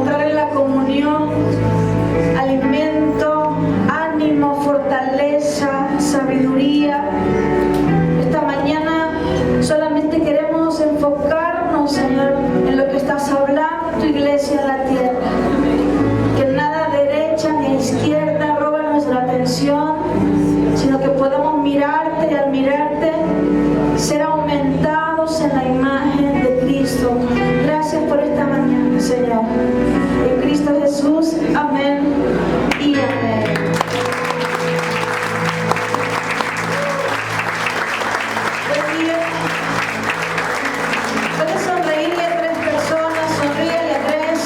encontrar en la comunión alimento, ánimo, fortaleza, sabiduría. Esta mañana solamente queremos enfocarnos, Señor, en lo que estás hablando tu iglesia en la tierra. Que nada a derecha ni a izquierda roba nuestra atención, sino que podamos mirarte y al mirarte ser aumentados en la imagen de Cristo. Gracias por esta mañana, Señor. En Cristo Jesús, amén y amén. Buen día. Puedes sonreírle a 3 personas, sonríele a 3.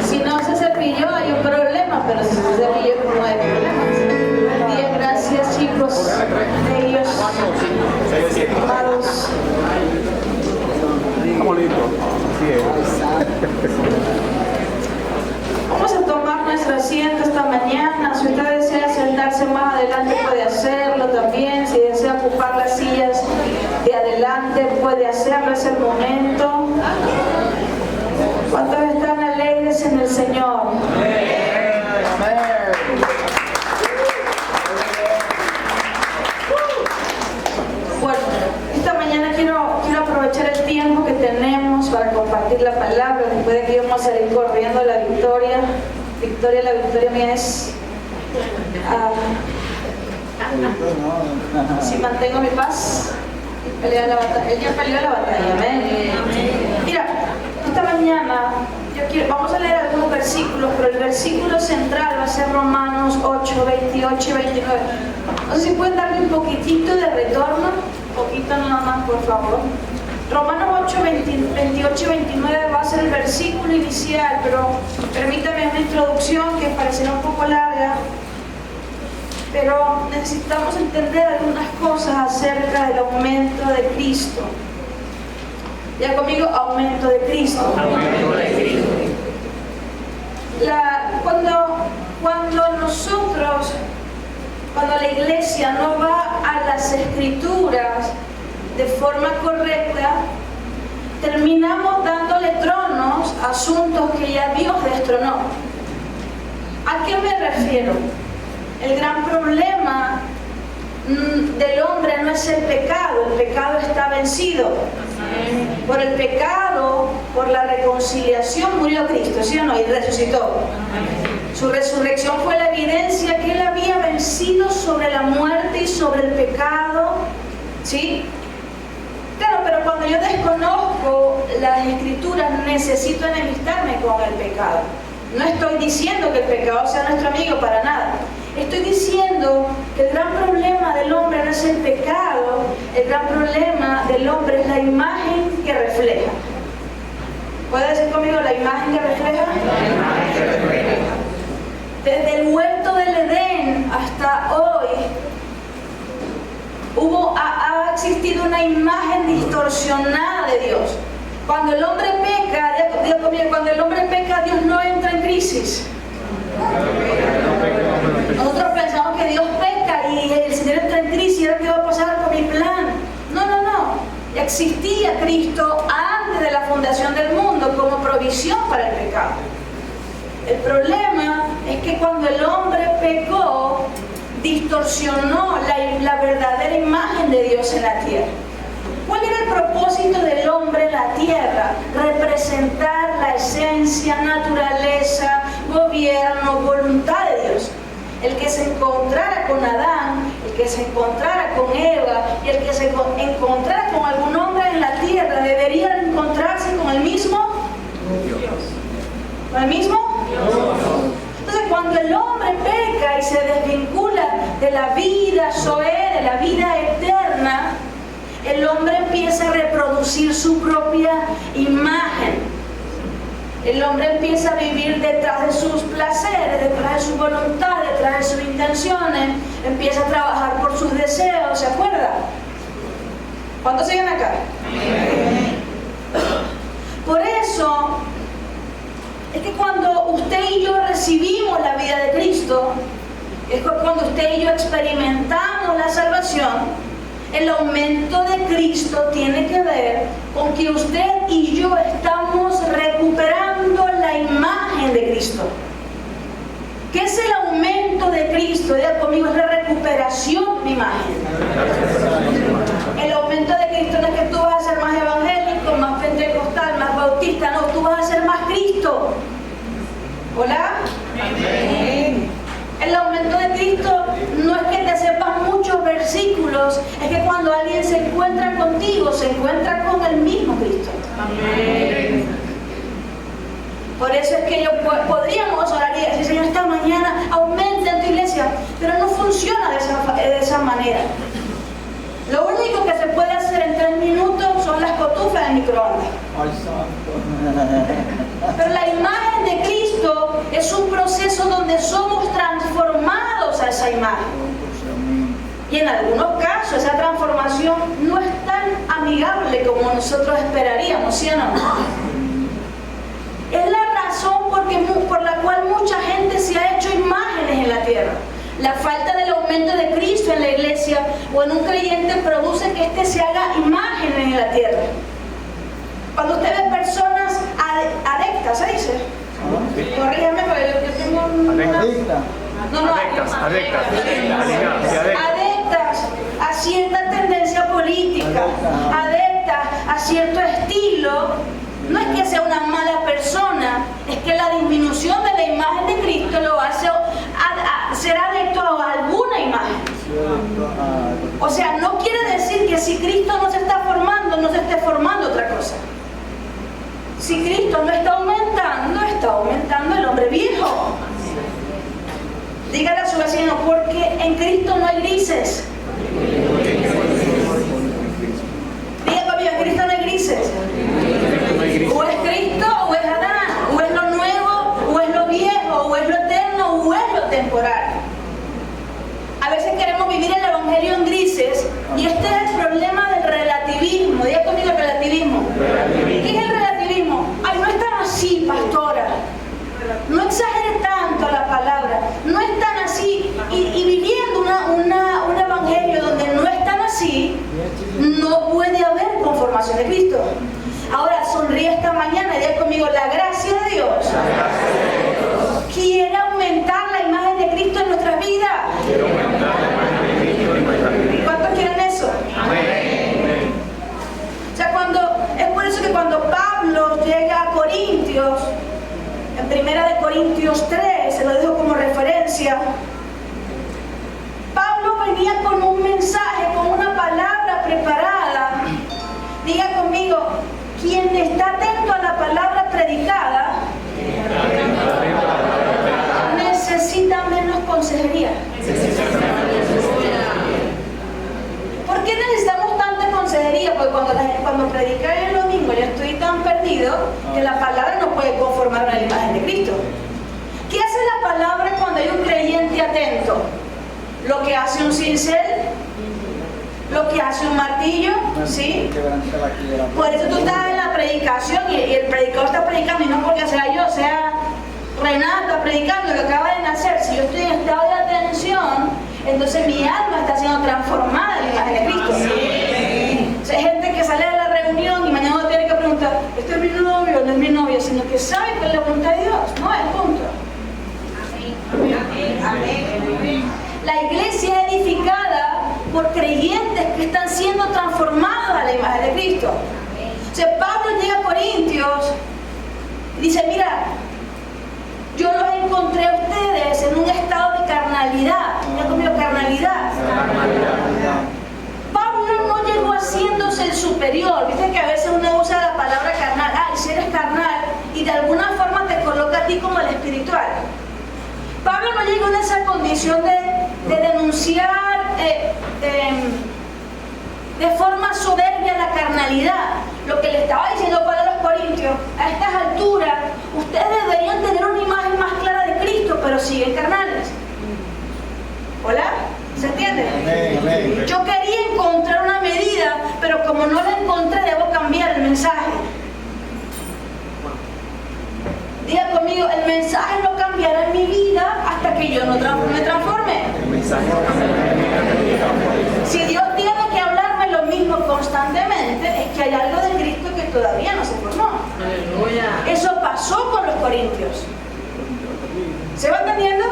Si no se cepilló hay un problema, pero si se cepilló no hay problema. Buen día, gracias chicos, bellos, amados. Vamos a tomar nuestro asiento esta mañana. Si usted desea sentarse más adelante puede hacerlo también. Si desea ocupar las sillas de adelante puede hacerlo, es el momento. ¿Cuántos están alegres en el Señor? Bueno, esta mañana quiero aprovechar el tiempo que tenemos para compartir la palabra. Después de que vamos a salir corriendo a la victoria. La victoria mía es si mantengo mi paz, pelear la batalla. Él ya peleó la batalla, amén. Mira, esta mañana vamos a leer algunos versículos, pero el versículo central va a ser Romanos 8, 28 y 29. No sé si pueden darme un poquitito de retorno, poquito nada más, por favor. Romanos 8, 28 y 29 va a ser el versículo inicial, pero permítame una introducción que parecerá un poco larga, pero necesitamos entender algunas cosas acerca del aumento de Cristo. Ya conmigo, aumento de Cristo. Aumento de Cristo. Cuando la iglesia no va a las escrituras de forma correcta, terminamos dándole tronos a asuntos que ya Dios destronó. ¿A qué me refiero? El gran problema del hombre no es el pecado está vencido. Por el pecado, por la reconciliación murió Cristo, ¿sí o no? Y resucitó. Su resurrección fue la evidencia que Él había vencido sobre la muerte y sobre el pecado, ¿sí? Claro, pero cuando yo desconozco las escrituras, necesito enemistarme con el pecado. No estoy diciendo que el pecado sea nuestro amigo, para nada. Estoy diciendo que el gran problema del hombre no es el pecado, el gran problema del hombre es la imagen que refleja. ¿Puede decir conmigo la imagen que refleja? La imagen que refleja. Desde el huerto del Edén hasta hoy, ha existido una imagen distorsionada de Dios. Cuando el hombre peca, cuando el hombre peca, Dios no entra en crisis. Nosotros pensamos que Dios peca y el Señor entra en crisis y ahora qué va a pasar con mi plan. No. Ya existía Cristo antes de la fundación del mundo como provisión para el pecado. El problema es que cuando el hombre pecó, distorsionó la verdadera imagen de Dios en la tierra. ¿Cuál era el propósito del hombre en la tierra? Representar la esencia, naturaleza, gobierno, voluntad de Dios. El que se encontrara con Adán, el que se encontrara con Eva y el que se encontrara con algún hombre en la tierra deberían encontrarse con el mismo Dios. ¿Con el mismo? Entonces, cuando el hombre peca y se desvincula de la vida Zoé, de la vida eterna, el hombre empieza a reproducir su propia imagen. El hombre empieza a vivir detrás de sus placeres, detrás de su voluntad, detrás de sus intenciones, empieza a trabajar por sus deseos, ¿se acuerda? ¿Cuántos siguen acá? Por eso es que cuando usted y yo recibimos la vida de Cristo, es cuando usted y yo experimentamos la salvación, el aumento de Cristo tiene que ver con que usted y yo estamos recuperando la imagen de Cristo. ¿Qué es el aumento de Cristo? Diga conmigo, es la recuperación de imagen. El aumento de Cristo no es que tú vas a ser más evangélico, más pentecostal, más bautista, no, tú vas a ser más Cristo. ¿Hola? Amén. El aumento de Cristo no es que te sepas muchos versículos, es que cuando alguien se encuentra contigo, se encuentra con el mismo Cristo. Amén. Por eso es que podríamos orar y decir, Señor, esta mañana aumenta en tu iglesia, pero no funciona de esa manera. Lo único que se puede hacer en 3 minutos son las cotufas del microondas. Pero la imagen de Cristo es un proceso donde somos transformados a esa imagen. Y en algunos casos esa transformación no es tan amigable como nosotros esperaríamos, ¿sí o no? Es la razón por la cual mucha gente se ha hecho imágenes en la tierra. La falta del aumento de Cristo en la iglesia o en un creyente produce que éste se haga imágenes en la tierra. Cuando usted ve personas adictas, ¿se dice? Corrígeme porque yo tengo adictas a cierta tendencia política, adictas a cierto estilo. No es que sea una mala persona, es que la disminución de la imagen de Cristo lo hace ser adicto a alguna imagen. O sea, no quiere decir que si Cristo no se está formando, no se esté formando otra cosa. Si Cristo no está aumentando el hombre viejo. Dígale a su vecino, porque en Cristo no hay grises. Diga conmigo, en Cristo no hay grises. O es Cristo o es Adán, o es lo nuevo o es lo viejo, o es lo eterno o es lo temporal. A veces queremos vivir el evangelio en grises y este es el problema del relativismo. Diga conmigo el relativismo. ¿Qué es el relativismo? Ay, no es tan así, pastora. No exagere tanto la palabra. No es tan así. Y viviendo un evangelio donde no es tan así, no puede haber conformación de Cristo. Ahora sonríe esta mañana y diga conmigo, la gracia de Dios quiere aumentar la imagen de Cristo en nuestras vidas. ¿Cuántos quieren eso? Amén. O sea, es por eso que cuando Pablo llega a Corintios, en 1 Corintios 3, se lo dejo como referencia, Pablo venía con un mensaje, con una palabra preparada. Diga conmigo, quien está atento a la palabra predicada necesita menos consejería. ¿Por qué necesitamos tanta consejería? Porque cuando predican el domingo yo estoy tan perdido que la palabra no puede conformar una imagen de Cristo. ¿Qué hace la palabra cuando hay un creyente atento? Lo que hace un cincel, lo que hace un martillo, ¿sí? Por eso tú estás en la predicación y el predicador está predicando, y no porque sea yo, sea Renata predicando, que acaba de nacer. Si yo estoy en estado de atención, entonces mi alma está siendo transformada en la imagen de Cristo. O sea, hay gente que sale de la reunión y mañana tiene que preguntar, ¿este es mi novio o no es mi novio? Sino que sabe que es la voluntad de Dios, no es punto. Amén. La iglesia es edificada por creyentes que están siendo transformados a la imagen de Cristo. O sea, Pablo llega a Corintios y dice, mira, yo los encontré a ustedes en un estado de carnalidad. ¿Ya conmigo carnalidad? Pablo no llegó haciéndose el superior. Viste que a veces uno usa la palabra carnal. Ay, si eres carnal, y de alguna forma te coloca a ti como el espiritual. Pablo no llegó en esa condición de denunciar de forma soberbia la carnalidad. Lo que le estaba diciendo Pablo a los corintios, a estas alturas, ustedes deberían tener una imagen más clara de Cristo, pero siguen carnales. ¿Hola? ¿Se entiende? Amén. Yo quería encontrar una medida, pero como no la encontré, debo cambiar el mensaje. Diga conmigo, el mensaje no cambiará en mi vida hasta que yo no me transforme. Si Dios tiene que hablarme lo mismo constantemente, es que hay algo de Cristo que todavía no se formó. Eso pasó con los corintios. ¿Se va entendiendo?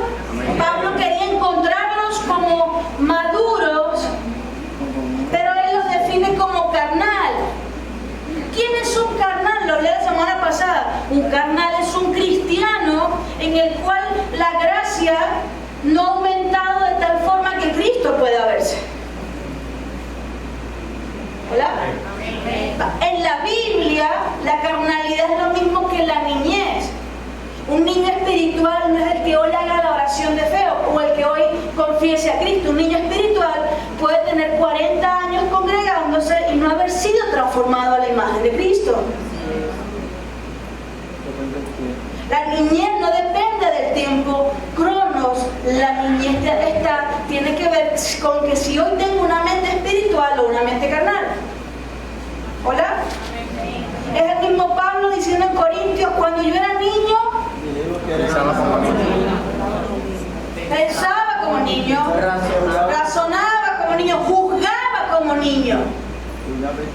Pablo quería encontrarlos como maduros, pero él los define como carnal. ¿Quién es un carnal? Lo leí la semana pasada. Un carnal es un cristiano en el cual la gracia no ha aumentado de tal forma que Cristo pueda verse. ¿Hola? En la Biblia, la carnalidad es lo mismo que la niñez. Un niño espiritual no es el que hoy haga la oración de fe o el que hoy confiese a Cristo. Un niño espiritual puede tener 40 años congregándose y no haber sido transformado a la imagen de Cristo. La niñez no depende del tiempo cronos. La niñez tiene que ver con que si hoy tengo una mente espiritual o una mente carnal. ¿Hola? Es el mismo Pablo diciendo en Corintios, cuando yo era niño, pensaba como niño, razonaba como niño, juzgaba como niño.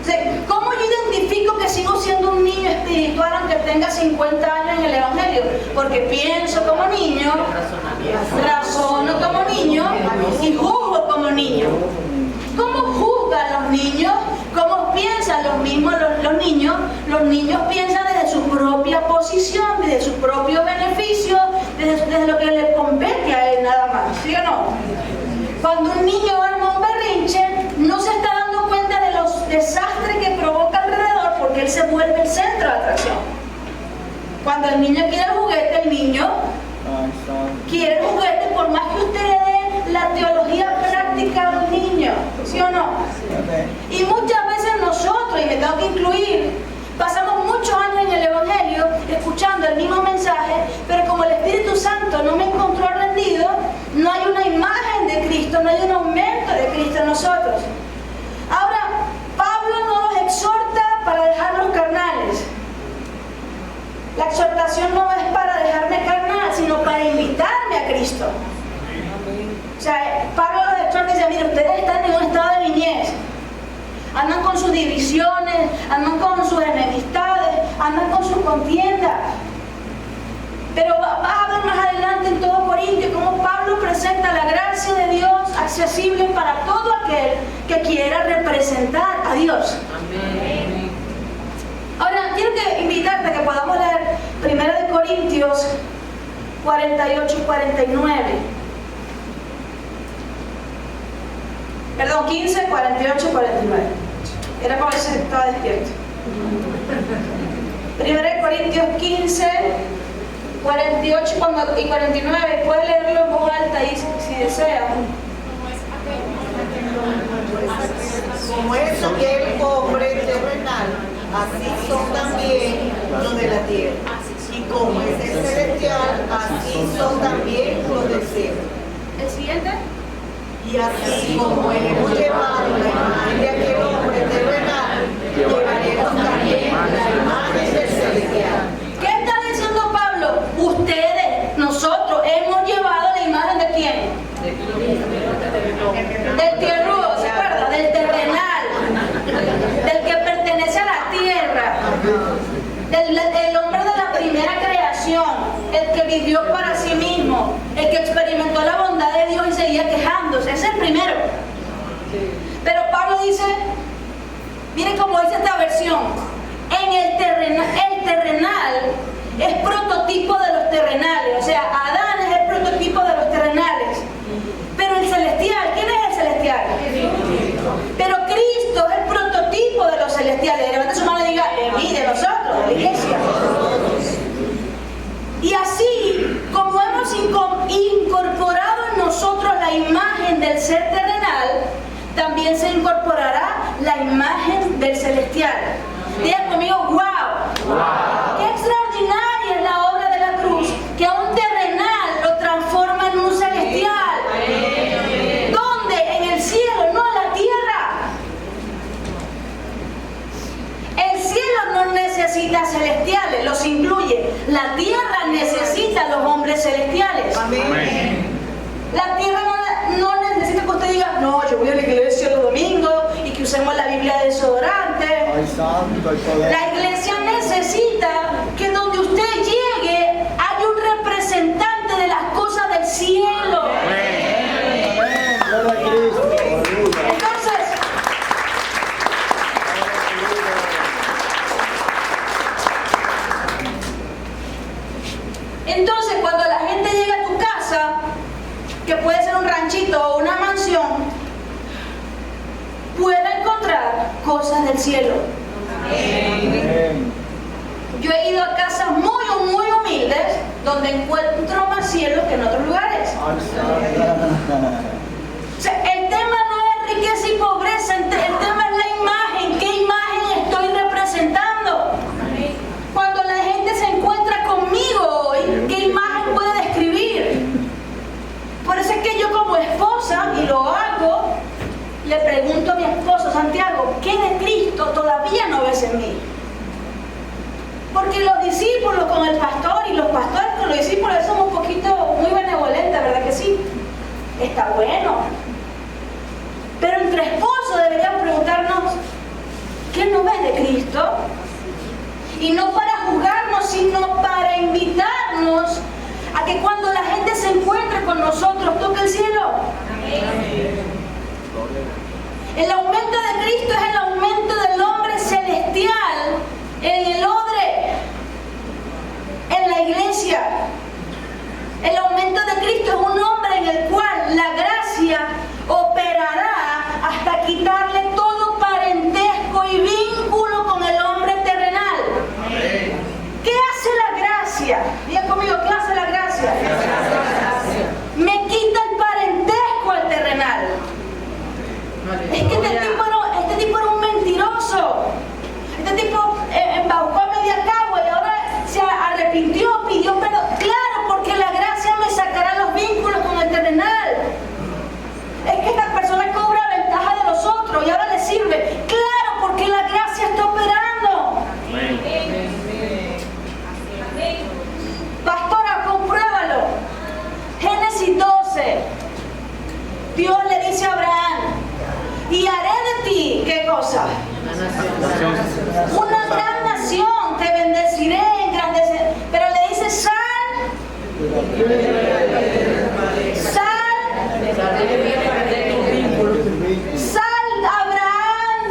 O sea, ¿cómo yo identifico que sigo siendo un niño espiritual aunque tenga 50 años en el Evangelio? Porque pienso como niño, razono como niño y juzgo como niño. ¿Cómo juzgan los niños? ¿Cómo piensan los mismos los niños? Los niños piensan desde su propia posición, desde su propio beneficio, desde lo que les compete a él nada más, ¿sí o no? Cuando un niño arma un berrinche, no se está dando cuenta de los desastres que provoca alrededor porque él se vuelve el centro de atracción. Cuando el niño quiere el juguete, el niño quiere el juguete por más que usted le dé la teología práctica al niño, ¿sí o no? Y muchas veces nosotros, y me tengo que incluir, pasamos muchos años en el Evangelio escuchando el mismo mensaje, pero como el Espíritu Santo no me encontró rendido, no hay una imagen de Cristo, no hay un aumento de Cristo en nosotros. Ahora, Pablo no los exhorta para dejarlos carnales. La exhortación no es para dejarme carnal, sino para invitarme a Cristo. O sea, Pablo los exhorta y dice, mire, ustedes están en un estado de niñez. Andan con sus divisiones, andan con sus enemistades, andan con sus contiendas. Pero va a ver más adelante en todo Corintio cómo Pablo presenta la gracia de Dios accesible para todo aquel que quiera representar a Dios. Amén. Ahora, quiero invitarte a que podamos leer 1 Corintios 48 y 49. Perdón, 15, 48 y 49. Era para ver si estaba despierto. 1 Corintios 15, 48 y 49. Puedes leerlo en voz alta ahí si desea. Como es aquel hombre terrenal, así son también los de la tierra. Y como es el celestial, así son también los del cielo. ¿El siguiente? Y así como hemos llevado la imagen de aquel hombre terrenal, llevaremos también la imagen del celestial. ¿Qué está diciendo Pablo? Ustedes, nosotros, hemos llevado la imagen de quién? Del tierrudo, ¿se acuerda? Del terrenal, del que pertenece a la tierra, del hombre de la primera creación, el que vivió para sí mismo, el que experimentó la bondad de Dios y seguía quejándose. Ese es el primero. Pero Pablo dice, miren cómo dice esta versión, el terrenal es prototipo de los terrenales, o sea, Adán es el prototipo de los terrenales. Pero el celestial, ¿quién es el celestial? Pero Cristo es el prototipo de los celestiales. Levante su mano y diga, de mí, de nosotros, de la iglesia. Y así, como hemos incorporado en nosotros la imagen del ser terrenal, también se incorporará la imagen del celestial. Diga conmigo, wow. Qué extraordinaria es la obra de la cruz, que a un terrenal lo transforma en un celestial. ¿Dónde? En el cielo, no en la tierra. El cielo no necesita celestiales, los incluye. La tierra necesita a los hombres celestiales. Amén. La tierra no necesita que usted diga, no, yo voy a la iglesia los domingos y que usemos la Biblia de desodorante. Santo, el poder. La iglesia necesita que donde usted llegue haya un representante de las cosas del cielo. Amén. Gloria a Cristo. Aleluya. Entonces, cuando la gente llega a tu casa, que puede ser un ranchito o una mansión, puede encontrar cosas del cielo. Amén. Yo he ido a casas muy humildes donde encuentro más cielo que en otros lugares. O sea, el tema no es riqueza y pobreza, el tema es la imagen. ¿Qué imagen estoy representando? Cuando la gente se encuentra conmigo hoy, ¿qué imagen puede describir? Por eso es que yo como esposa, y lo hago, le pregunto a mi esposo, Santiago, ¿qué de Cristo todavía no ves en mí? Porque los discípulos con el pastor y los pastores con los discípulos somos un poquito muy benevolentes, ¿verdad que sí? Está bueno. Pero entre esposos deberíamos preguntarnos, ¿qué no ves de Cristo? Y no para juzgarnos, sino para invitarnos a que cuando la gente se encuentre con nosotros, toque el cielo. Amén. El aumento de Cristo es el aumento del hombre celestial en el odre, en la iglesia. El aumento de Cristo es un hombre en el cual la gracia operará hasta quitarle todo parentesco y vínculo con el hombre terrenal. Amén. ¿Qué hace la gracia? Diga conmigo, ¿qué hace la gracia? Me quita el parentesco al terrenal. Es que este tipo era un mentiroso. Este tipo embaucó a media cagua y ahora se arrepintió, pidió perdón. Claro, porque la gracia me sacará los vínculos con el terrenal. Es que esta persona cobra ventaja de los otros y ahora le sirve. Claro, porque la gracia está operando. Pastora, compruébalo. Génesis 12. Dios le dice a Abraham, y haré de ti, ¿qué cosa? Una gran nación, te bendeciré, engrandeceré. Pero le dice, sal, Abraham,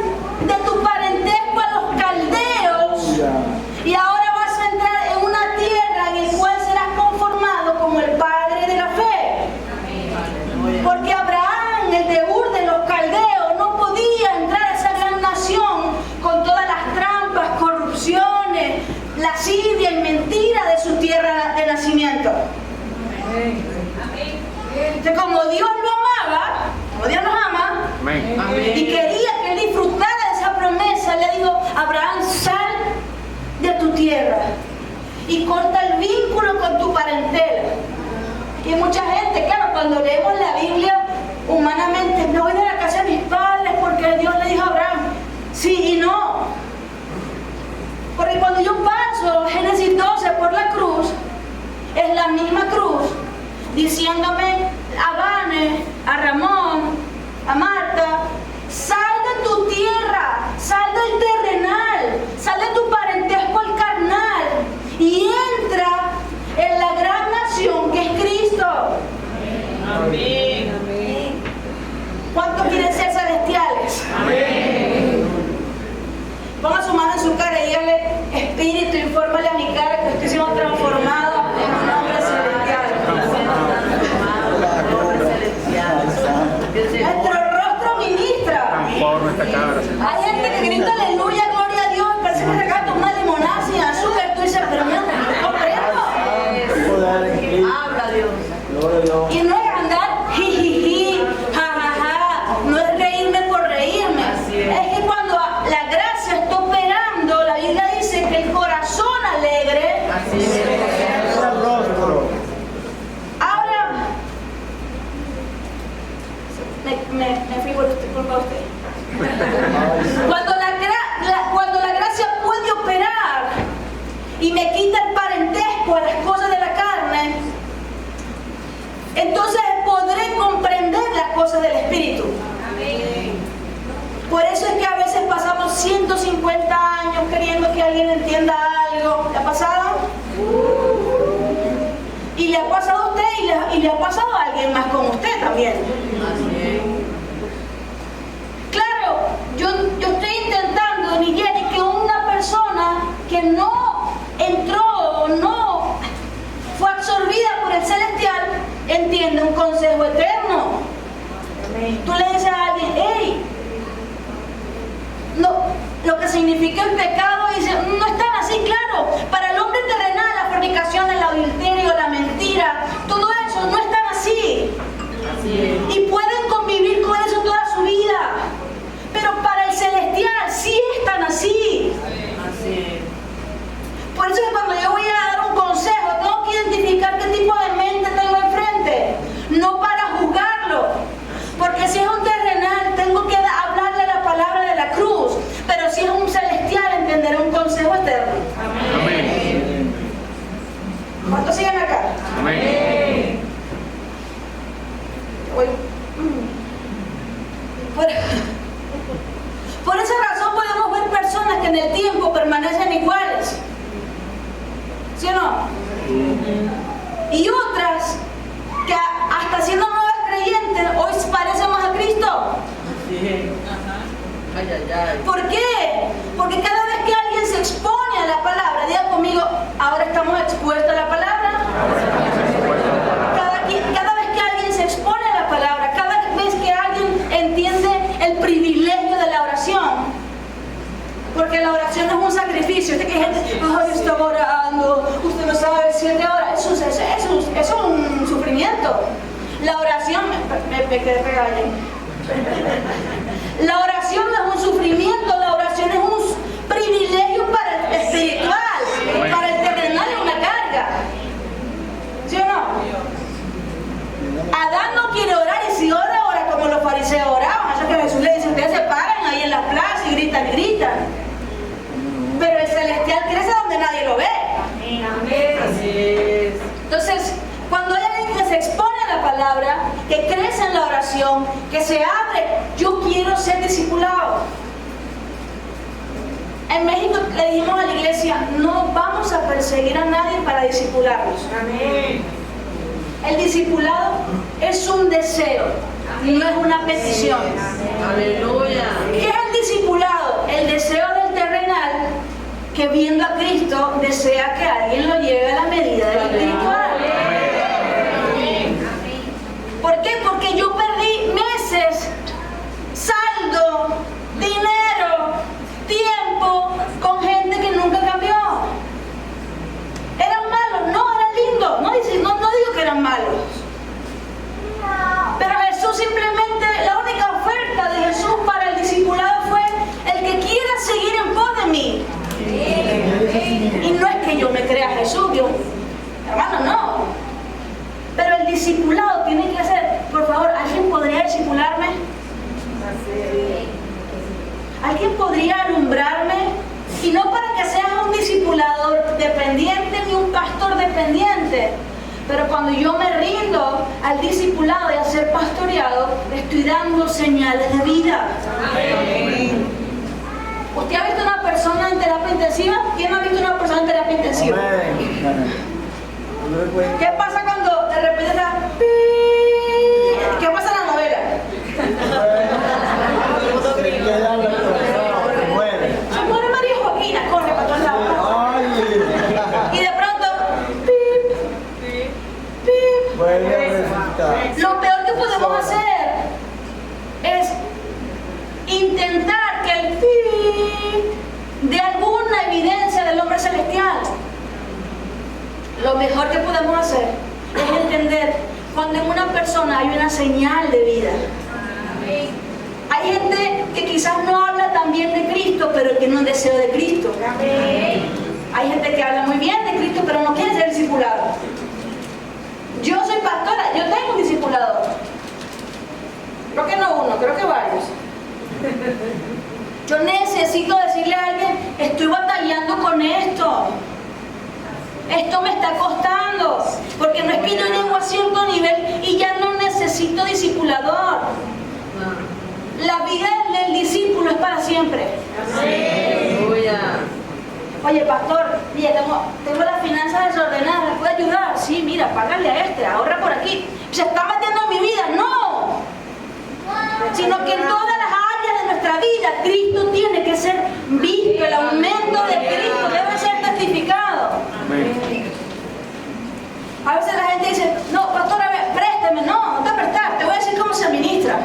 de tu parentesco a los caldeos, y ahora vas a entrar en una tierra en la cual serás conformado como el padre de la fe. Porque Abraham, el de Ur de los caldeos, no podía entrar a esa gran nación con todas las trampas, corrupciones, lascivia y mentira de su tierra de nacimiento. Entonces, como Dios lo amaba, como Dios nos ama, y quería que él disfrutara de esa promesa, le dijo, Abraham, sal de tu tierra y corta el vínculo con tu parentela. Y mucha gente, claro, cuando leemos la Biblia, humanamente, me voy de la casa de mis padres porque Dios le dijo a Abraham. Sí y no. Porque cuando yo paso Génesis 12 por la cruz, es la misma cruz, diciéndome a Vane, a Ramón, a Marta, sal de tu tierra, sal del terrenal, sal de tu parentesco al carnal y entra en la gran nación que es Cristo. Amén. Amén. ¿Cuántos quieren ser celestiales? Amén. Ponga su mano en su cara y dígale, Espíritu, infórmale a mi cara que estoy siendo transformado en un hombre celestial. Nuestro rostro ministra. Hay gente que grita aleluya, gloria a Dios, parece que regato una limonada sin azúcar. Tú dices, pero mira, no comprendo. Habla Dios. Y no es andar jijiji, jajaja, no es reírme por reírme. Es que cuando la gracia está operando, la Biblia dice que el corazón alegre. Ahora, me fui por usted, culpa a usted. Cuando la gracia puede operar y me quita el parentesco a las cosas de la carne, entonces podré comprender las cosas del Espíritu. Amén. Por eso es que a veces pasamos 150 años queriendo que alguien entienda algo. ¿Le ha pasado? Y le ha pasado a usted y le ha pasado a alguien más con usted también. Claro, yo estoy intentando, Nigeri, que una persona que no entró o no fue absorbida por el celestial entienda un consejo eterno. Tú le dices a alguien, hey, lo que significa el pecado, y dice, no es tan así, claro. Para el hombre terrenal, la fornicación, el adulterio, la mentira, todo eso no es tan así. Y pueden convivir con eso toda su vida. Pero para el celestial sí es tan así. Por eso es que cuando yo voy a dar un consejo, tengo que identificar qué tipo de mente tengo enfrente. No para juzgarlo. Porque si es un terrenal, tengo que hablarle la palabra de la cruz. Pero si es un celestial, entenderé un consejo eterno. Amén. ¿Cuántos siguen acá? Amén. Por esa razón podemos ver personas que en el tiempo permanecen iguales. ¿Sí o no? Y otras que hasta siendo nuevas creyentes hoy parecen más a Cristo. ¿Por qué? Porque cada vez que alguien se expone a la palabra, diga conmigo, ahora estamos expuestos a la palabra. Cada vez que alguien se expone a la palabra, cada vez que alguien entiende el privilegio de la oración, porque la oración es un sacrificio. Usted que gente, ay, estaba orando, usted no sabe 7 horas, eso es un sufrimiento. La oración, me quedé pegada. La oración no es un sufrimiento, la oración es un privilegio para el espiritual, para el terrenal es una carga. ¿Sí o no? Adán no quiere orar, y si ora como los fariseos oraban. Eso que Jesús le dice, ustedes se paran ahí en la plaza y gritan. Pero el celestial crece donde nadie lo ve. Amén. Entonces, cuando hay alguien que se expone a la palabra, que crece en la oración, que se abre, yo quiero ser discipulado. En México le dijimos a la iglesia, no vamos a perseguir a nadie para discipularlos. Amén. El discipulado es un deseo, no es una petición. Aleluya. ¿Qué es el discipulado? El deseo del terrenal que viendo a Cristo desea que alguien lo lleve a la medida del espiritual. ¿Por qué? Porque yo perdí meses, saldo, dinero, tiempo con gente que nunca cambió. ¿Eran malos? No, eran lindos. No digo que eran malos. Pero Jesús simplemente, la única oferta de Jesús para el discipulado fue el que quiera seguir en pos de mí. Y no es que yo me crea Jesús, hermano, no. Pero el discipulado tiene que ser, por favor, ¿alguien podría discipularme? ¿Alguien podría alumbrarme? Y no para que seas un discipulador dependiente ni un pastor dependiente. Pero cuando yo me rindo al discipulado y a ser pastoreado, estoy dando señales de vida. Amén. ¿Usted ha visto una persona en terapia intensiva? ¿Quién ha visto una persona en terapia intensiva? ¿Qué pasa cuando de repente está... ¿Qué pasa en la novela? Se muere María Joaquina, corre para todos lados. Y de pronto... Lo peor que podemos hacer es intentar que el dé alguna evidencia del hombre celestial. Lo mejor que podemos hacer es entender cuando en una persona hay una señal de vida. Hay gente que quizás no habla tan bien de Cristo, pero tiene un deseo de Cristo. Hay gente que habla muy bien de Cristo, pero no quiere ser discipulado. Yo soy pastora, yo tengo un discipulador. Creo que no uno, creo que varios. Yo necesito decirle a alguien, estoy batallando con esto. Esto me está costando. Porque no es que yo llego a cierto nivel y ya no necesito discipulador. La vida del discípulo es para siempre. Oye, pastor, mira, tengo las finanzas desordenadas, ¿me puede ayudar? Sí, mira, págale a este, ahorra por aquí. ¿Se está metiendo en mi vida? No. Sino que en todas las áreas de nuestra vida, Cristo tiene que ser visto, el aumento de Cristo debe ser testificado. A veces la gente dice, no, pastor, a ver, préstame. No, no te prestas, te voy a decir cómo se administra.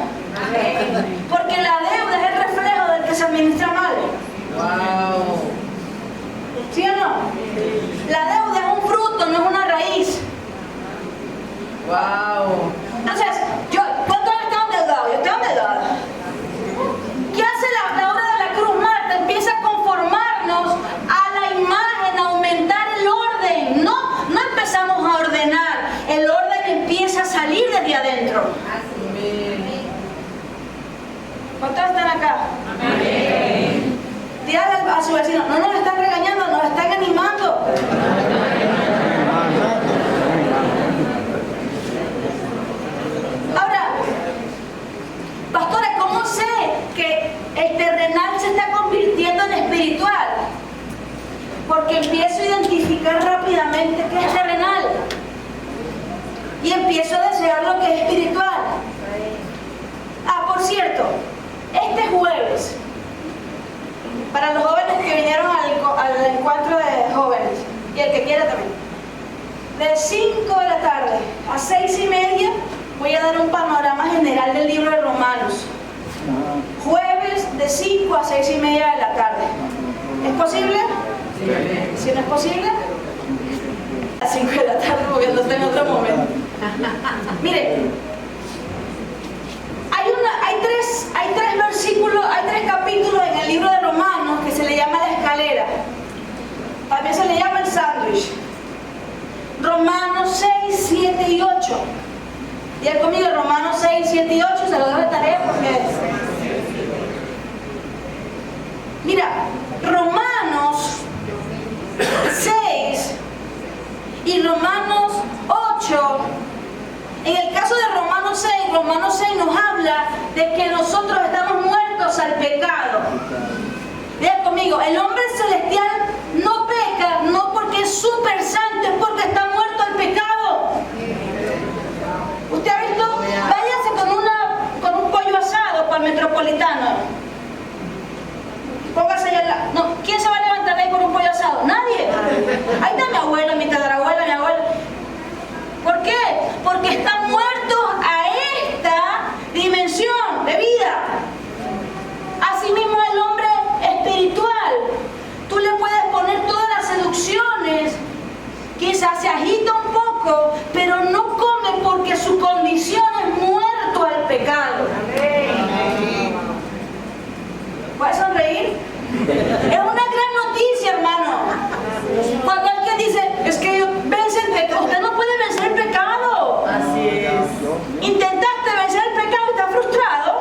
Porque la deuda es el reflejo del que se administra mal. ¿Sí o no? La deuda es un fruto, no es una raíz. Entonces, ¿cuántos están endeudados? Yo estoy endeudada. ¿Qué hace la obra de la cruz, Marta? Empieza a conformarnos a la imagen, a aumentar el orden. No empezamos a ordenar. El orden empieza a salir desde adentro. ¿Cuántos están acá? Amén. Dígale a su vecino, no nos están regañando, nos están animando. Ahora, pastora, ¿cómo sé que el terrenal se está convirtiendo en espiritual? Porque empiezo a identificar rápidamente qué es terrenal y empiezo a desear lo que es espiritual. Por cierto, este jueves, para los jóvenes que vinieron al encuentro de jóvenes, y el que quiera también, de 5 de la tarde a 6:30 voy a dar un panorama general del libro de Romanos. Jueves de 5 a 6:30 de la tarde. ¿Es posible? Sí. Si no es posible, a 5 de la tarde, porque no estoy en otro momento. Miren, hay tres versículos, hay 3 capítulos en el libro de Romanos que se le llama la escalera. También se le llama el sándwich. Romanos 6, 7 y 8. Ya conmigo, Romanos 6, 7 y 8, se lo dejo de tarea porque... Mira, Romanos 6 y Romanos 8. En el caso de Romanos 6 nos habla de que nosotros estamos muertos al pecado. Vean conmigo, el hombre celestial no peca, no porque es súper santo, es porque está muerto al pecado. ¿Usted ha visto? Váyase con un pollo asado para el Metropolitano. Póngase allá al lado. No, ¿quién se va a levantar ahí con un pollo asado? Nadie. Ahí está mi abuela, mi tatarabuela, mi abuela. ¿Por qué? Porque están muertos a esta dimensión de vida. Asimismo el hombre espiritual, tú le puedes poner todas las seducciones, quizás se agita un poco, pero no come porque su condición es muerto al pecado. ¿Puedes sonreír? Es una gran noticia, hermano. Cuando alguien dice, es que vence el pecado, usted no puede vencer el pecado. Así es. Intentaste vencer el pecado y estás frustrado.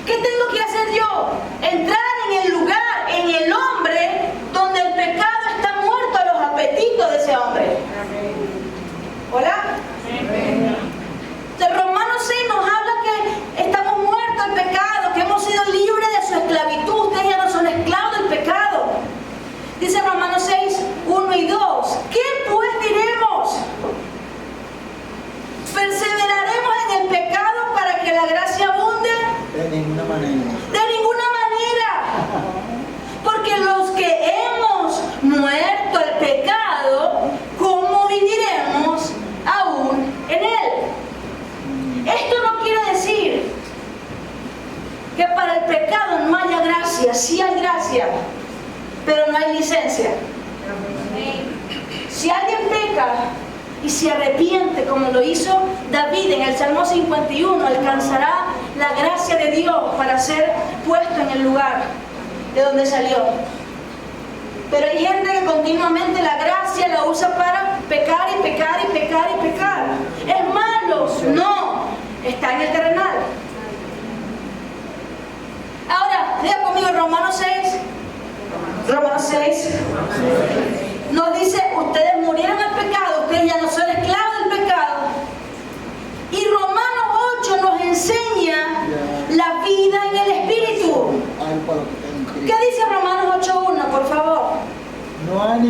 ¿Qué tengo que hacer yo? Entrar en el lugar, en el hombre, donde el pecado está muerto a los apetitos de ese hombre. ¿Hola? De Romanos 6 nos habla que estamos muertos al pecado, que hemos sido libres de su esclavitud. Ustedes ya no son esclavos del pecado. Dice Romanos 6, 1 y 2. ¿Qué pues diremos? ¿Perseveraremos en el pecado para que la gracia abunde? De ninguna manera. De ninguna manera. Porque los que hemos muerto al pecado, ¿cómo viviremos aún en él? Esto no quiere decir que para el pecado no haya gracia. Sí hay gracia, pero no hay licencia. Si alguien peca y se arrepiente como lo hizo David en el Salmo 51, alcanzará la gracia de Dios para ser puesto en el lugar de donde salió. Pero hay gente que continuamente la gracia la usa para pecar y pecar y pecar y pecar. ¿Es malo? No, está en el terrenal. Ahora, lea conmigo Romanos 6. Romanos 6 nos dice, ustedes murieron al pecado, ustedes ya no son esclavos del pecado. Y Romanos 8 nos enseña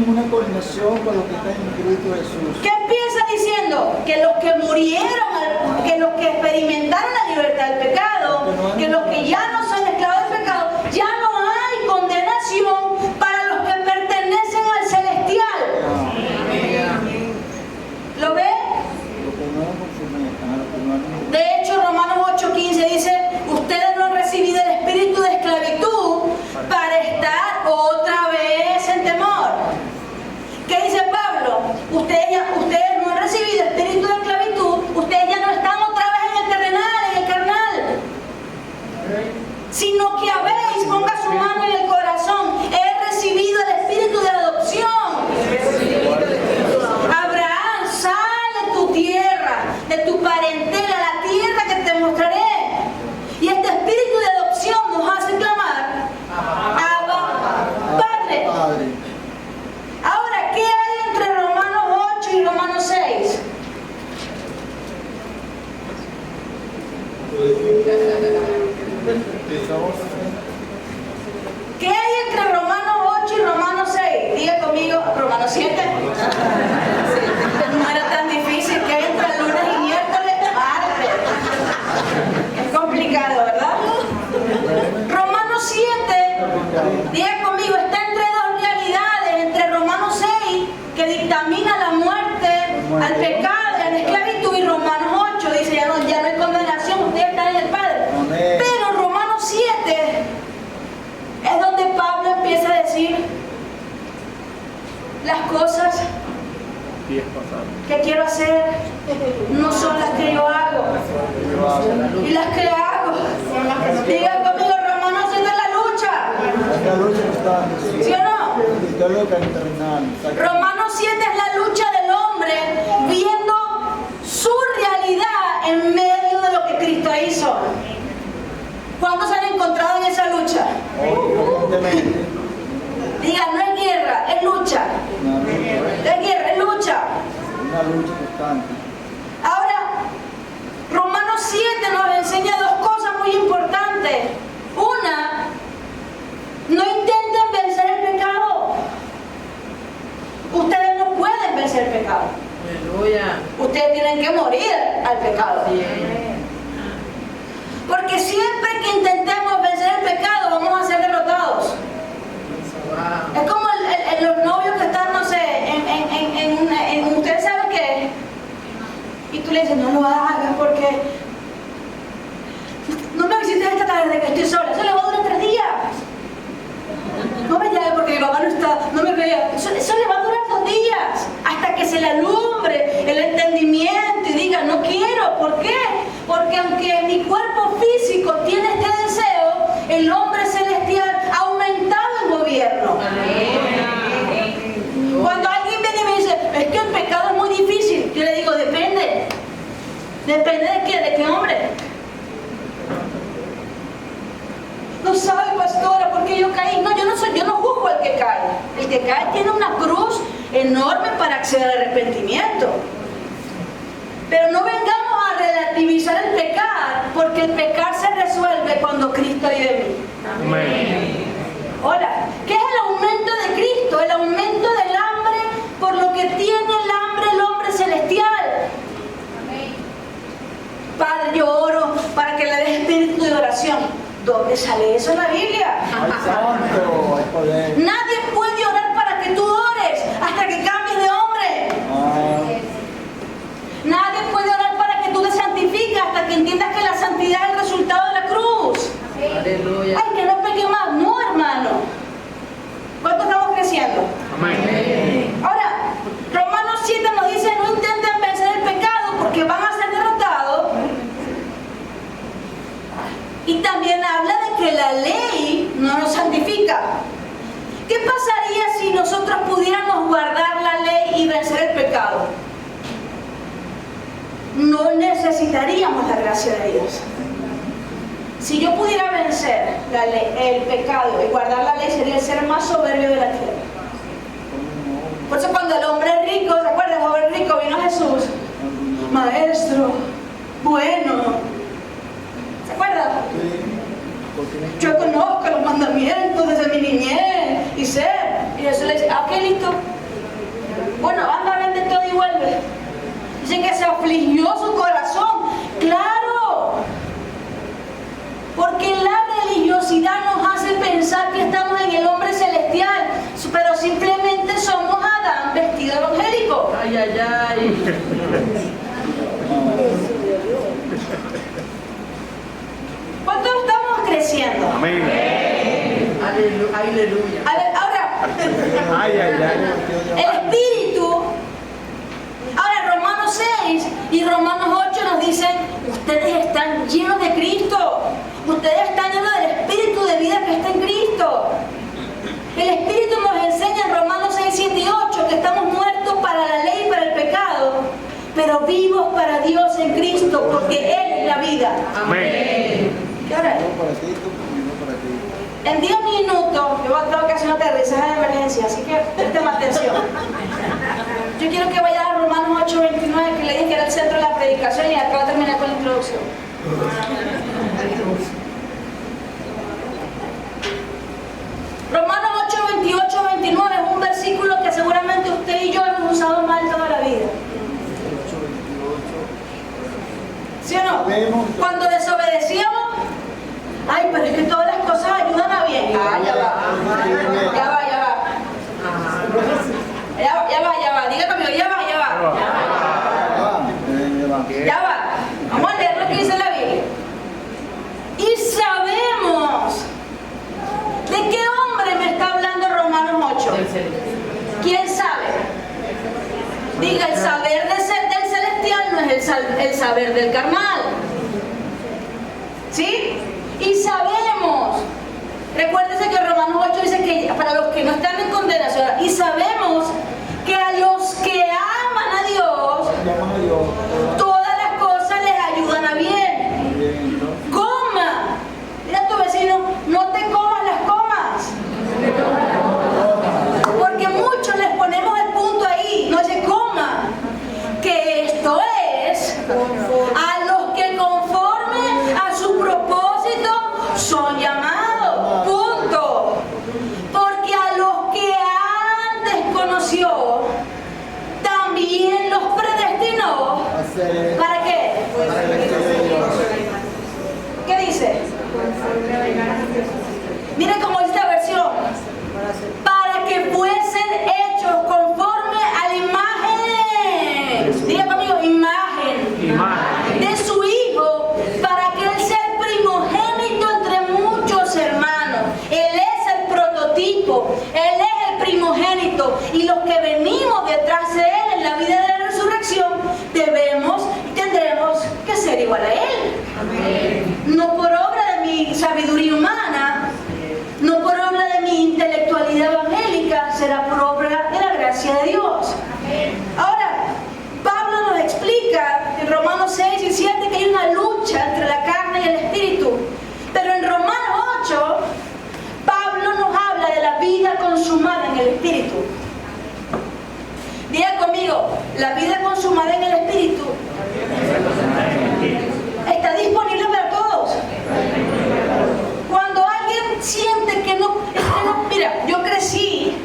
ninguna coordinación con lo que está en Cristo Jesús. ¿Qué empieza diciendo? Que los que murieron, que los que experimentaron la libertad del pecado, que los que ya no son esclavos del pecado, ya no hay condenación para los que pertenecen al celestial. ¿Lo ve? De hecho, Romanos 8:15 dice, ustedes no han recibido el espíritu de esclavitud para estar otra vez en temor. ¿Qué dice Pablo? Ustedes no han recibido espíritu de esclavitud, ustedes ya no están otra vez en el terrenal, en el carnal, sino que habéis, ponga su mano en el corazón, he recibido el espíritu de adopción. Abraham, sal de tu tierra, de tu parentela, la tierra que te mostraré. Y este espíritu de adopción nos hace clamar, Abba, Padre. Ahora, ¿qué hay entre Romanos 8 y Romanos 6? ¿Qué hay entre Romanos 8 y Romanos 6? Diga conmigo, Romanos 7. No era tan difícil. ¿Qué hay entre lunes y miércoles? Martes. Es complicado, ¿verdad? Romanos 7, diga conmigo, está entre dos realidades, entre Romanos 6, que dictamina la muerte, al pecado y a la esclavitud, y Romanos 8 dice, ya no hay condenación, ustedes están en el Padre. Amén. Pero Romanos 7 es donde Pablo empieza a decir las cosas que quiero hacer no son las que yo hago, y las que hago, diga conmigo, Romanos 7 es la lucha. Es la lucha constante. ¿Sí o no? Está loca en terrenal. Romanos 7 es la lucha del hombre viendo su realidad en medio de lo que Cristo hizo. ¿Cuántos se han encontrado en esa lucha? Constantemente. Diga, no es guerra, es lucha. Una lucha. Es guerra, es lucha. Una lucha constante. Ahora, Romanos 7 nos enseña dos cosas muy importantes. Una, no intenten vencer el pecado. Ustedes no pueden vencer el pecado. Aleluya. Ustedes tienen que morir al pecado. Porque siempre que intentemos vencer el pecado, vamos a ser derrotados. Es como los novios que están, no sé, ustedes saben qué, y tú le dices, no lo hagas porque no me visites esta tarde que estoy sola, eso le va a durar 3 días. No me llame porque mi papá no está, no me vea, eso le va a durar 2 días, hasta que se le alumbre el entendimiento y diga, no quiero. ¿Por qué? Porque aunque mi cuerpo físico tiene este deseo, el hombre celestial ha aumentado en gobierno. Cuando alguien viene y me dice, es que el pecado es muy difícil, yo le digo, depende. ¿Depende de qué? ¿De qué hombre? No sabe, pastora, por qué yo caí. No, yo no juzgo al que cae. El que cae tiene una cruz enorme para acceder al arrepentimiento. Pero no vengamos a relativizar el pecar, porque el pecar se resuelve cuando Cristo vive en mí. Amén. Ahora, ¿qué es el aumento de Cristo? El aumento del hambre por lo que tiene el hombre celestial. Padre, yo oro para que le des espíritu de oración. ¿Dónde sale eso en la Biblia? ¡Ay, santo! ¡Hay poder! Nadie puede orar para que tú ores hasta que cambies de hombre. Nadie puede orar para que tú te santifiques hasta que entiendas que la santidad es el resultado de la cruz. Aleluya. Ay, que no peque más. No, hermano. ¿Cuánto estamos creciendo? Amén. Ahora, Romanos 7 nos dice, no intenten vencer el pecado porque van a ser derrotados. Y también habla de que la ley no nos santifica. ¿Qué pasaría si nosotros pudiéramos guardar la ley y vencer el pecado? No necesitaríamos la gracia de Dios. Si yo pudiera vencer la ley, el pecado y guardar la ley, sería el ser más soberbio de la tierra. Por eso cuando el hombre rico, ¿se acuerdan? El joven rico vino a Jesús. Maestro, bueno. ¿Se acuerdan? Yo conozco los mandamientos desde mi niñez y sé. Jesús le dice, ok, listo. Bueno, anda, vende todo y vuelve. Dice que se afligió su corazón. ¡Claro! Porque la religiosidad nos hace pensar que estamos en el hombre celestial, pero simplemente somos Adán vestido evangélico. Ay, ay, ay. ¿Cuántos estamos creciendo? Amén. Aleluya. Ahora, Ay, ay, ay. el Espíritu. Ahora, Romanos 6 y Romanos 8 nos dicen, ustedes están llenos de Cristo. Ustedes están llenos del Espíritu de vida que está en Cristo. El Espíritu nos enseña en Romanos 6, 7 y 8 que estamos muertos para la ley y para el pecado, pero vivos para Dios en Cristo, porque Él es la vida. Amén. ¿Qué hora es? Uno para ti, uno para ti. En 10 minutos yo tengo que hacer un aterrizaje de emergencia, así que présteme atención. Yo quiero que vayas a Romanos 8:29, que le dije que era el centro de la predicación, y acabo de terminar con la introducción. Romanos 8:28-29 es un versículo que seguramente usted y yo hemos usado mal toda la vida. ¿Sí o no? Cuando desobedecíamos, ay, pero es que todas las cosas ayudan a bien. Ah, ya va. Diga conmigo, ya va. Ya va. Vamos a leer lo que dice la Biblia. Y sabemos. ¿De qué hombre me está hablando Romanos 8? ¿Quién sabe? Diga, el saber del celestial no es el saber del carnal. ¿Sí? Y sabemos. Recuérdense que Romanos 8 dice que para los que no están en condenación, y sabemos que a los que aman a Dios, todas las cosas les ayudan a bien. Coma. Mira a tu vecino, no te comas las comas. Porque muchos les ponemos el punto ahí, no se coma. Que esto es a los que conforme a su propósito son llamados. Punto. Porque a los que antes conoció, también los predestinó. ¿Para qué? ¿Qué dice? Miren cómo dice esta versión. Para que fuesen hechos conforme a la imagen. Diga conmigo, imagen. De su Hijo, para que Él sea el primogénito entre muchos hermanos. Él es el prototipo. Él es el primogénito. Y los que venimos detrás de Él en la vida de la resurrección, debemos y tendremos que ser igual a Él. Amén. No por obra de mi sabiduría humana, no por obra de mi intelectualidad evangélica, será por obra de la gracia de Dios. Ahora, Pablo nos explica en Romanos 6 y 7 que hay una lucha entre la carne y el espíritu. Pero en Romanos 8, Pablo nos habla de la vida consumada en el espíritu. Diga conmigo, la vida consumada en el espíritu está disponible para todos. Cuando alguien siente que no, mira, yo crecí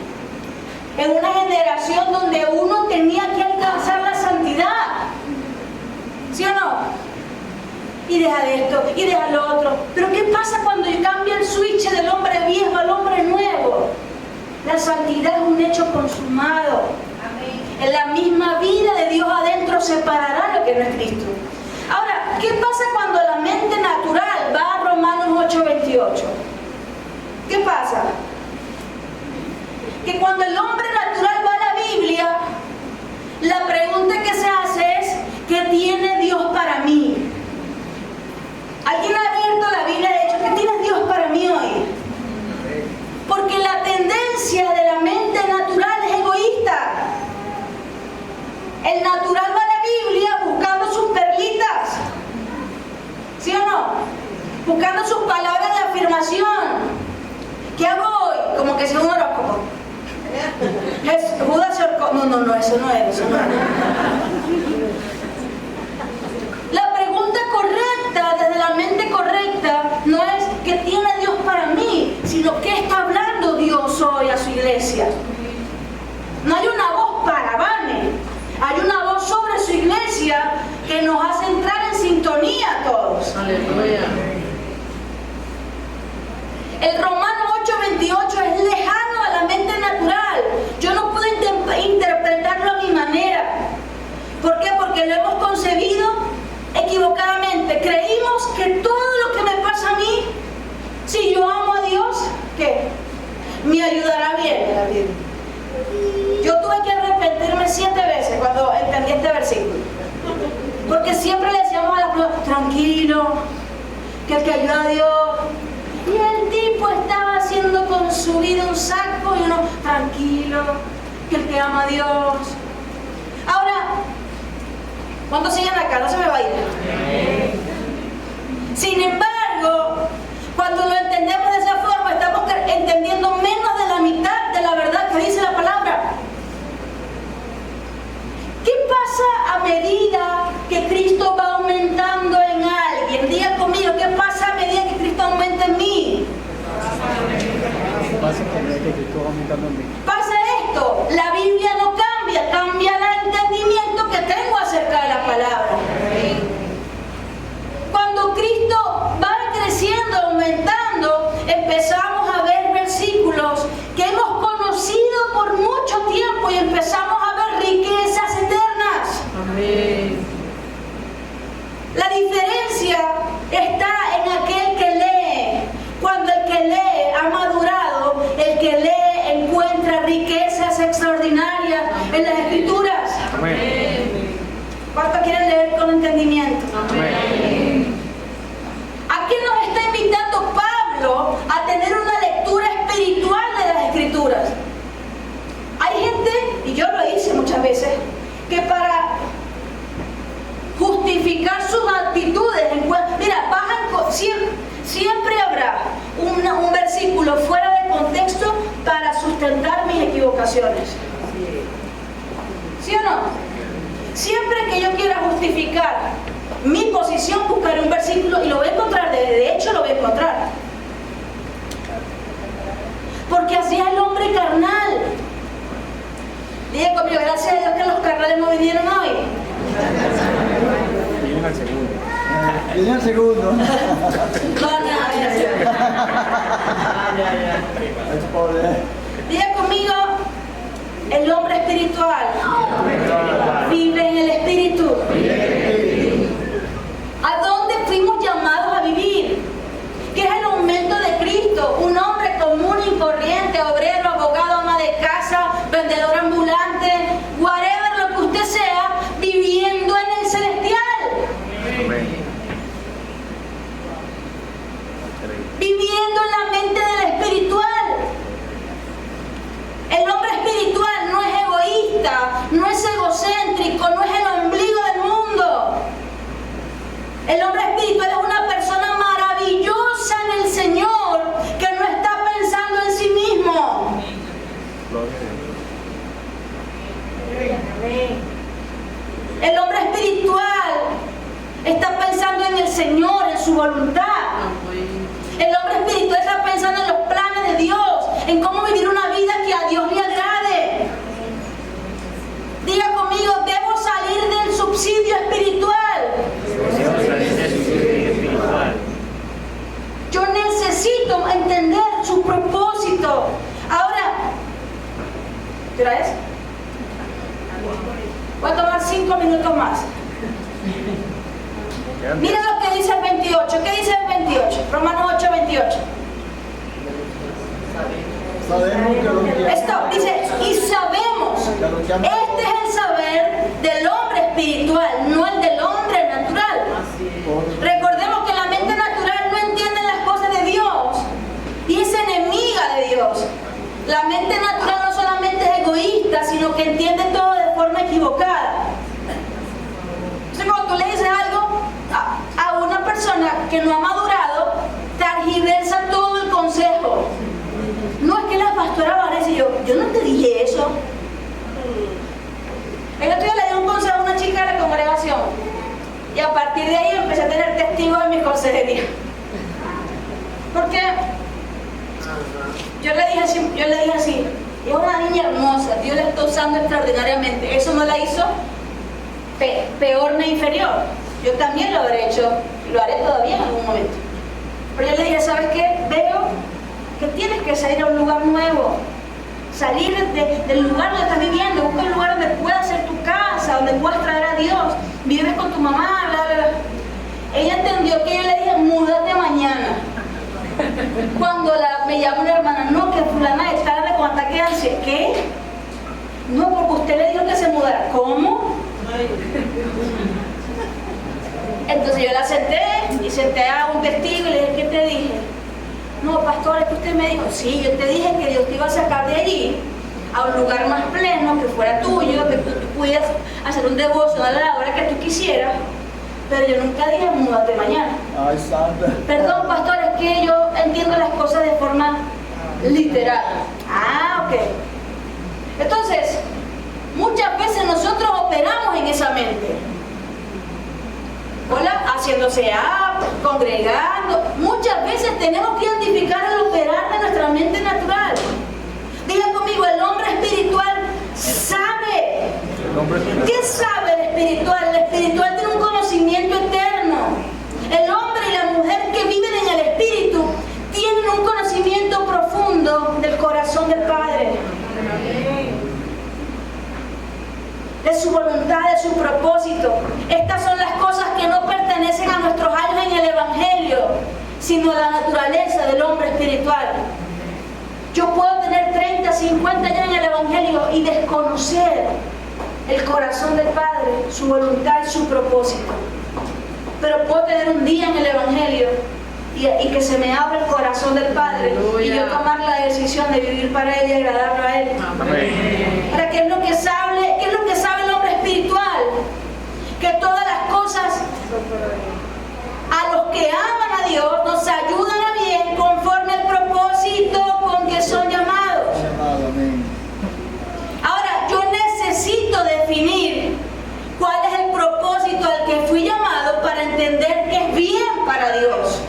en una generación donde uno tenía que alcanzar la santidad, ¿sí o no? Y deja de esto, y deja lo otro. Pero ¿qué pasa cuando cambia el switch del hombre viejo al hombre nuevo? La santidad es un hecho consumado. En la misma vida de Dios adentro separará lo que no es Cristo. Ahora, ¿qué pasa cuando la mente natural va a Romanos 8:28? ¿Qué pasa? Que cuando el hombre natural va a la Biblia, la pregunta que se hace es, ¿qué tiene Dios para mí? ¿Alguien ha abierto la Biblia y ha dicho, ¿qué tiene Dios para mí hoy? Porque la tendencia de la mente natural es egoísta. El natural va a la Biblia buscando sus perlitas, ¿sí o no? Buscando sus palabras de afirmación. ¿Qué hago hoy? Como que sea un horóscopo. Judas se ahorcó. No, eso no es. La pregunta correcta, desde la mente correcta, no es ¿qué tiene Dios para mí? Sino ¿qué está hablando Dios hoy a su iglesia? ¿Por qué? Porque lo hemos concebido equivocadamente. Creímos que todo lo que me pasa a mí, si yo amo a Dios, ¿qué? Me ayudará bien. Yo tuve que arrepentirme 7 veces cuando entendí este versículo. Porque siempre le decíamos a la persona, tranquilo, que el que ayuda a Dios. Y el tipo estaba haciendo con su vida un saco y uno, tranquilo, que el que ama a Dios. Ahora, ¿cuántos siguen acá? No se me va a ir. Sin embargo, cuando lo entendemos de esa forma, estamos entendiendo menos de la mitad de la verdad que dice la palabra. ¿Qué pasa a medida que Cristo va aumentando en alguien? Diga conmigo, ¿qué pasa a medida que Cristo aumenta en mí? Pasa esto, la Biblia no cambia, cambia el entendimiento que tengo acerca de la palabra. Cuando Cristo va creciendo, aumentando, empezamos a ver versículos que hemos conocido por mucho tiempo y empezamos a ver riquezas eternas. Amén. La diferencia está en aquel que lee. Cuando el que lee ha madurado, el que lee encuentra riquezas extraordinarias en las Escrituras. Amén. ¿Cuántos quieren leer con entendimiento? Amén. ¿A qué nos está invitando Pablo a tener una lectura espiritual de las Escrituras? Hay gente, y yo lo hice muchas veces, que para justificar sus actitudes, mira, siempre habrá un versículo fuera de contexto para sustentar mis equivocaciones. ¿Sí o no? Siempre que yo quiera justificar mi posición, buscaré un versículo y lo voy a encontrar, de hecho lo voy a encontrar. Porque así es el hombre carnal. Diga conmigo, gracias a Dios que los carnales no vinieron hoy. Vienen al segundo. Viene el segundo. Diga conmigo, el hombre espiritual vive en el espíritu. ¿A dónde fuimos llamados a vivir? ¿Qué es el aumento de Cristo? Un hombre común y corriente, obrero, abogado, ama de casa, vendedor ambulante, whatever lo que usted sea, viviendo en el celestial. Amén. Viviendo en la mente del espiritual. El hombre espiritual no es egoísta, no es egocéntrico, no es el ombligo del mundo. El hombre espiritual es una persona maravillosa en el Señor que no está pensando en sí mismo. El hombre espiritual está pensando en el Señor, en su voluntad. El hombre espiritual está pensando en los planes de Dios, en cómo vivir una vida que a Dios le agrade. Diga conmigo, debo salir del subsidio espiritual. Yo necesito entender su propósito. Ahora, ¿qué hora es? Voy a tomar 5 minutos más. Mira lo que dice el 28. ¿Qué dice el 28? Romanos 8, 28. Sabemos que lo que Esto dice, y sabemos, este es el saber del hombre espiritual, no el del hombre natural. Recordemos que la mente natural no entiende las cosas de Dios y es enemiga de Dios. La mente natural no solamente es egoísta, sino que entiende todo de forma equivocada. Entonces cuando tú le dices algo a una persona que no ha madurado, tergiversa todo el consejo. No, es que la pastora Vanessa y yo no te dije eso. El otro día le di un consejo a una chica de la congregación y a partir de ahí empecé a tener testigos de mi consejería. Porque yo le dije así, es una niña hermosa, Dios la está usando extraordinariamente. Eso no la hizo peor ni inferior. Yo también lo habré hecho, lo haré todavía en algún momento. Pero yo le dije, ¿sabes qué? Veo que tienes que salir a un lugar nuevo, salir del lugar donde estás viviendo, busca un lugar donde puedas ser tu casa, donde puedas traer a Dios vives con tu mamá, bla, bla, bla. Ella entendió que yo le dije, múdate mañana. Cuando me llama una hermana, no, que fulana es tarde con ataque de ansiedad. ¿Qué? No, porque usted le dijo que se mudara. ¿Cómo? Entonces yo la senté y senté a un testigo y le dije, ¿qué te dije? No, pastor, es que usted me dijo, sí, yo te dije que Dios te iba a sacar de allí a un lugar más pleno, que fuera tuyo, que tú pudieras hacer un devoción a la hora que tú quisieras, pero yo nunca dije, múdate mañana. Ay, santa. Perdón, pastor, es que yo entiendo las cosas de forma literal. Ah, ok. Entonces, muchas veces nosotros operamos en esa mente. Hola, haciéndose congregando. Muchas veces tenemos que identificar el operar de nuestra mente natural. Diga conmigo, el hombre espiritual sabe. ¿Qué sabe el espiritual? El espiritual tiene un conocimiento eterno. El hombre y la mujer que viven en el espíritu tienen un conocimiento profundo del corazón del Padre. De su voluntad, de su propósito. Estas son las cosas que no pertenecen a nuestros años en el Evangelio, sino a la naturaleza del hombre espiritual. Yo puedo tener 30, 50 años en el Evangelio y desconocer el corazón del Padre, su voluntad y su propósito. Pero puedo tener un día en el Evangelio y que se me abra el corazón del Padre y yo tomar la decisión de vivir para Él y agradarlo a Él. Amén. Para que es lo que sabe, ¿qué es lo que sabe el hombre espiritual? Que todas las cosas a los que aman a Dios nos ayudan a bien conforme al propósito con que son llamados. Ahora, yo necesito definir cuál es el propósito al que fui llamado para entender que es bien para Dios.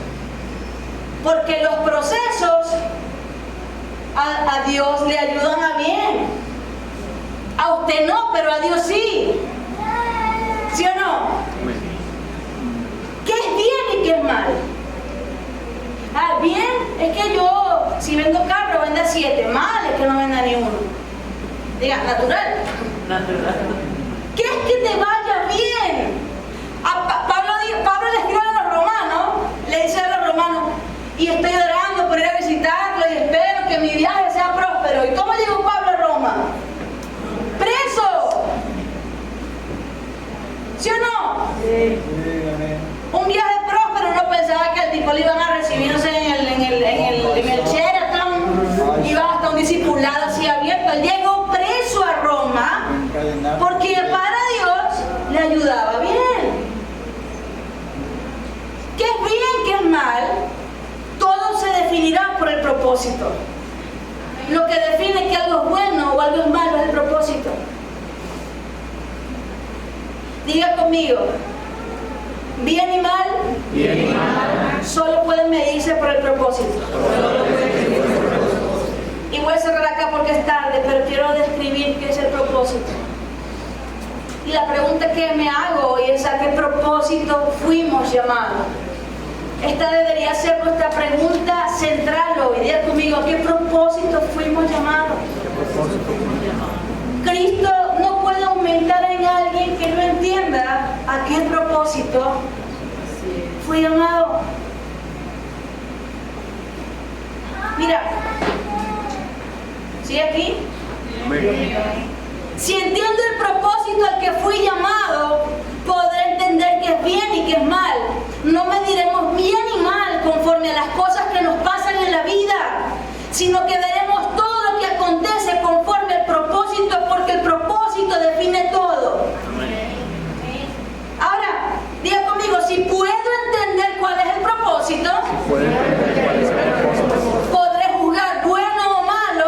Porque los procesos a Dios le ayudan a bien. A usted no, pero a Dios sí. ¿Sí o no? ¿Qué es bien y qué es mal? Bien es que yo, si vendo carro, venda 7. Mal es que no venda ni uno. Diga, natural. ¿Qué es que te vaya bien? Pablo le escribe a los romanos, le dice a los romanos, y estoy orando por ir a visitarlo y espero que mi viaje sea próspero. ¿Y cómo llegó Pablo a Roma? ¡Preso! ¿Sí o no? Sí. Un viaje próspero, no pensaba que al tipo le iban a recibir, no sé, en el Sheraton, iba hasta un discipulado así abierto. Él llegó preso a Roma porque para Dios le ayudaba bien. ¿Qué es bien, qué es mal? Todo se definirá por el propósito. Lo que define que algo es bueno o algo es malo es el propósito. Diga conmigo, bien y mal, solo pueden medirse por el propósito. Y voy a cerrar acá porque es tarde, pero quiero describir qué es el propósito. Y la pregunta que me hago hoy es: ¿a qué propósito fuimos llamados? Esta debería ser nuestra pregunta central hoy. Diga conmigo, ¿a qué propósito fuimos llamados? Cristo no puede aumentar en alguien que no entienda a qué propósito fue llamado. Mira, ¿sigue aquí? Si entiendo el propósito al que fui llamado, podré entender que es bien y que es mal. No mediremos bien y mal conforme a las cosas que nos pasan en la vida, sino que veremos todo lo que acontece conforme al propósito, porque el propósito define todo. Ahora, diga conmigo, si puedo entender cuál es el propósito, podré juzgar bueno o malo,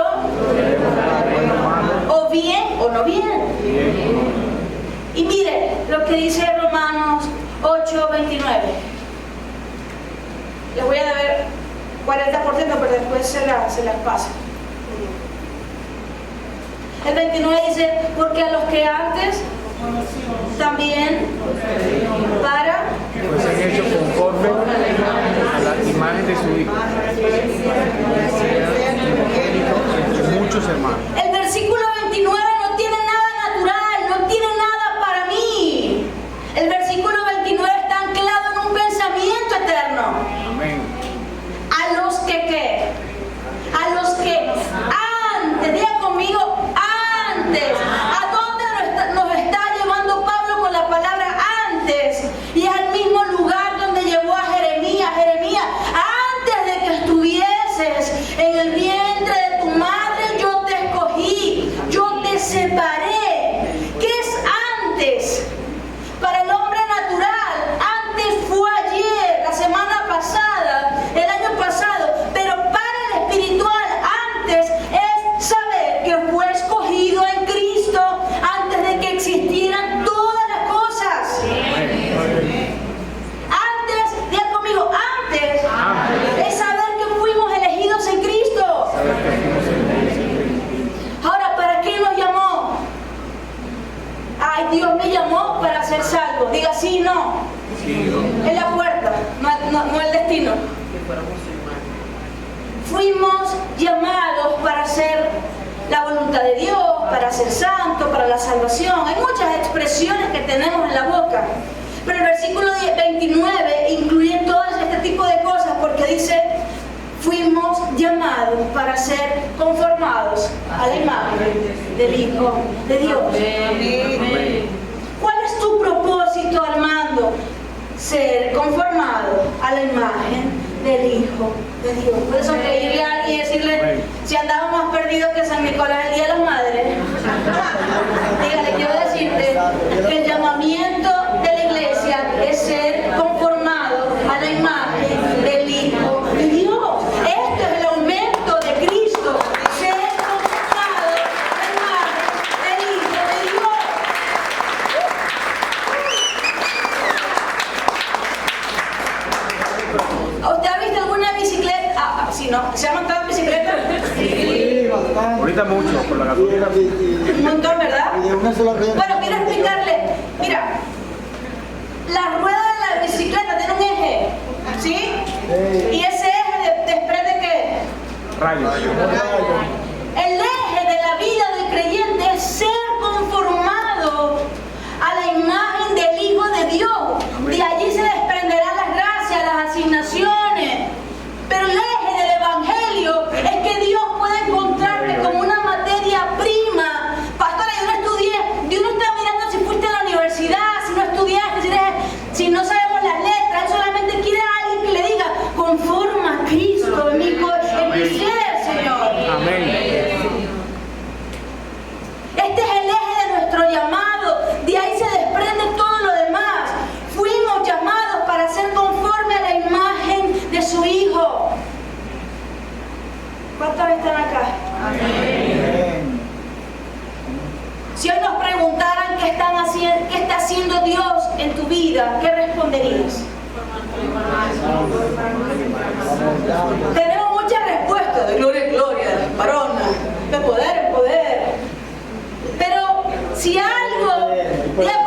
o bien o no bien. Y mire lo que dice Romanos 8:29. Les voy a dar 40%, pero después se las paso. El 29 dice: porque a los que antes también para que fuesen hechos conforme a la imagen de su Hijo, entre muchos hermanos. el versículo 29 no tiene nada natural, no tiene nada para mí. El ay, Dios me llamó para ser salvo. Diga sí, no. Sí, no. Es la puerta, no el destino. Fuimos llamados para hacer la voluntad de Dios, para ser santo, para la salvación. Hay muchas expresiones que tenemos en la boca. Pero el versículo 29 incluye todo este tipo de cosas porque dice, fuimos llamados para ser conformados a la imagen del Hijo de Dios. ¿Cuál es tu propósito, Armando? Ser conformado a la imagen del Hijo de Dios. Puedes sonreírle a alguien y decirle, si andamos más perdidos que San Nicolás el Día de las Madres. Dígale, quiero decirte que el llamamiento de la iglesia es ser conformado a la imagen del Hijo de Dios. Esto es el aumento de Cristo, ser conformado a la imagen del Hijo de Dios. ¿Usted ha visto alguna bicicleta? Si no, ¿se ha montado en bicicleta? Sí, bastante. Ahorita mucho, por la gasolina. Un montón, ¿verdad? Y de una sola rueda. Bueno, quiero explicarle. Mira, la rueda de la bicicleta tiene un eje, ¿sí? Sí. Y ese eje desprende ¿qué? Rayos. El eje de la vida del creyente es ser conformado a la imagen del Hijo de Dios. De allí se desprenderán las gracias, las asignaciones. Pero el eje del Evangelio es que Dios puede encontrarte como una materia prima. Pastora, yo no estudié. Dios no está mirando si fuiste a la universidad, si no estudiaste, si no sabemos las letras. Él solamente quiere a alguien que le diga, conforma a Cristo en mi ser, Señor. Amén. Este es el eje de nuestro llamado. De ahí se desprende todo lo demás. Fuimos llamados para ser conforme a la imagen de su Hijo. ¿Cuántos están acá? Amén. Si hoy nos preguntaran qué está haciendo Dios en tu vida, ¿qué responderías? Tenemos muchas respuestas, de gloria en gloria, varona, de poder en poder. Pero si algo, diga